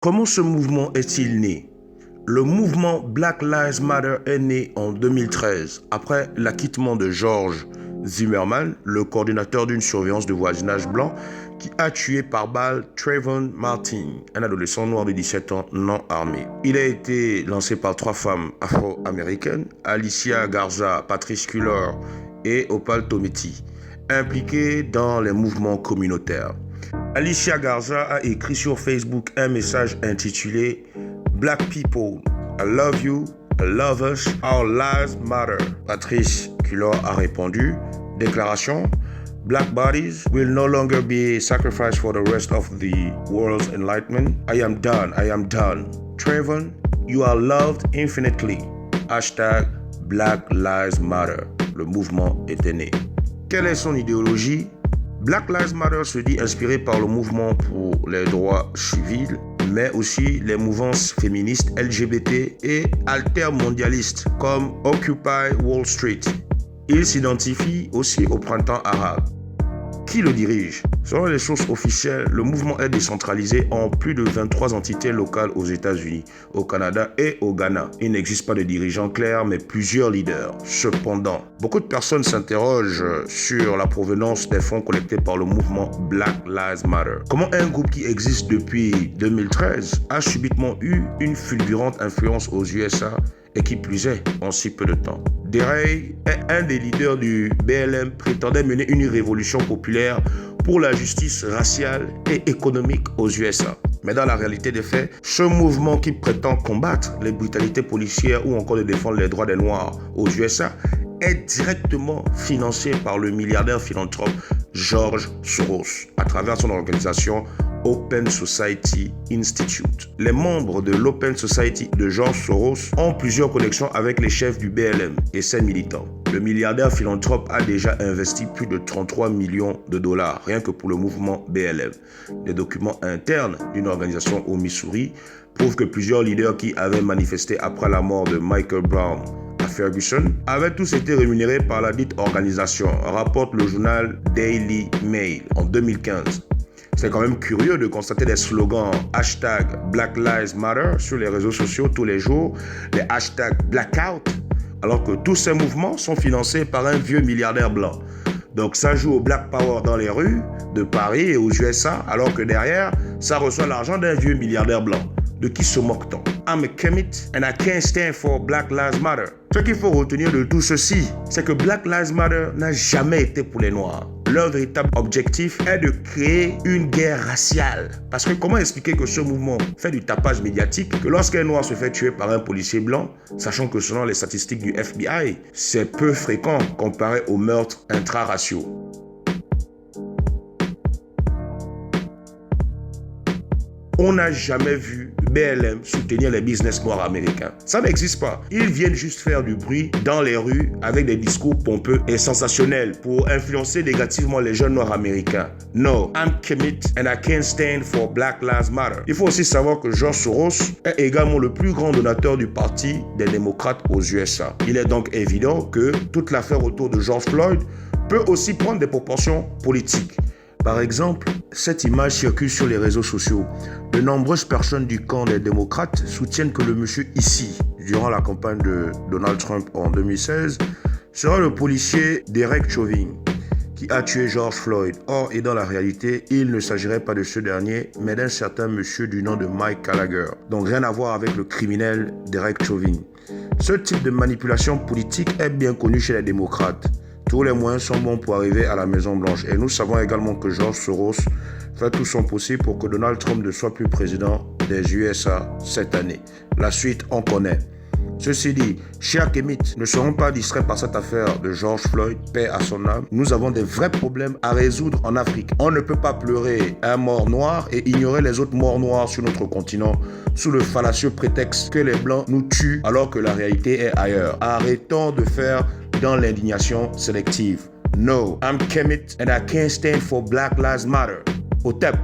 Comment ce mouvement est-il né? Le mouvement Black Lives Matter est né en 2013, après l'acquittement de George Zimmerman, le coordinateur d'une surveillance de voisinage blanc, qui a tué par balle Trayvon Martin, un adolescent noir de 17 ans non armé. Il a été lancé par 3 femmes afro-américaines, Alicia Garza, Patrice Cullors et Opal Tometi, impliquées dans les mouvements communautaires. Alicia Garza a écrit sur Facebook un message intitulé « Black people, I love you, I love us, our lives matter ». Patrice Cullors a répondu « Déclaration, Black bodies will no longer be sacrificed for the rest of the world's enlightenment. I am done, I am done. Trayvon, you are loved infinitely. Hashtag Black Lives Matter ». Le mouvement était né. Quelle est son idéologie? Black Lives Matter se dit inspiré par le mouvement pour les droits civils, mais aussi les mouvances féministes LGBT et altermondialistes comme Occupy Wall Street. Il s'identifie aussi au printemps arabe. Qui le dirige? Selon les sources officielles, le mouvement est décentralisé en plus de 23 entités locales aux États-Unis, au Canada et au Ghana. Il n'existe pas de dirigeant clair, mais plusieurs leaders. Cependant, beaucoup de personnes s'interrogent sur la provenance des fonds collectés par le mouvement Black Lives Matter. Comment un groupe qui existe depuis 2013 a subitement eu une fulgurante influence aux USA et qui plus est en si peu de temps? DeRay est un des leaders du BLM, prétendait mener une révolution populaire pour la justice raciale et économique aux USA. Mais dans la réalité des faits, ce mouvement qui prétend combattre les brutalités policières ou encore de défendre les droits des Noirs aux USA est directement financé par le milliardaire philanthrope George Soros à travers son organisation Open Society Institute. Les membres de l'Open Society de George Soros ont plusieurs connexions avec les chefs du BLM et ses militants. Le milliardaire philanthrope a déjà investi plus de 33 millions de dollars rien que pour le mouvement BLM. Des documents internes d'une organisation au Missouri prouvent que plusieurs leaders qui avaient manifesté après la mort de Michael Brown à Ferguson avaient tous été rémunérés par la dite organisation, rapporte le journal Daily Mail en 2015. C'est quand même curieux de constater des slogans hashtag Black Lives Matter sur les réseaux sociaux tous les jours, les hashtags Blackout, alors que tous ces mouvements sont financés par un vieux milliardaire blanc. Donc ça joue au Black Power dans les rues de Paris et aux USA, alors que derrière, ça reçoit l'argent d'un vieux milliardaire blanc. De qui se moque-t-on? I'm a Kemet and I can't stand for Black Lives Matter. Ce qu'il faut retenir de tout ceci, c'est que Black Lives Matter n'a jamais été pour les Noirs. Leur véritable objectif est de créer une guerre raciale. Parce que comment expliquer que ce mouvement fait du tapage médiatique, que lorsqu'un Noir se fait tuer par un policier blanc, sachant que selon les statistiques du FBI, c'est peu fréquent comparé aux meurtres intraraciaux. On n'a jamais vu BLM soutenir les business noirs américains. Ça n'existe pas. Ils viennent juste faire du bruit dans les rues avec des discours pompeux et sensationnels pour influencer négativement les jeunes noirs américains. No, I'm Kemet and I can't stand for Black Lives Matter. Il faut aussi savoir que George Soros est également le plus grand donateur du parti des démocrates aux USA. Il est donc évident que toute l'affaire autour de George Floyd peut aussi prendre des proportions politiques. Par exemple, cette image circule sur les réseaux sociaux. De nombreuses personnes du camp des démocrates soutiennent que le monsieur ici, durant la campagne de Donald Trump en 2016, sera le policier Derek Chauvin, qui a tué George Floyd. Or, et dans la réalité, il ne s'agirait pas de ce dernier, mais d'un certain monsieur du nom de Mike Gallagher. Donc rien à voir avec le criminel Derek Chauvin. Ce type de manipulation politique est bien connu chez les démocrates. Tous les moyens sont bons pour arriver à la Maison-Blanche. Et nous savons également que George Soros fait tout son possible pour que Donald Trump ne soit plus président des USA cette année. La suite, on connaît. Ceci dit, chers Kemet, ne serons pas distraits par cette affaire de George Floyd, paix à son âme. Nous avons des vrais problèmes à résoudre en Afrique. On ne peut pas pleurer un mort noir et ignorer les autres morts noirs sur notre continent sous le fallacieux prétexte que les Blancs nous tuent alors que la réalité est ailleurs. Arrêtons de faire dans l'indignation sélective. No, I'm Kemet and I can't stand for Black Lives Matter. Au TEP.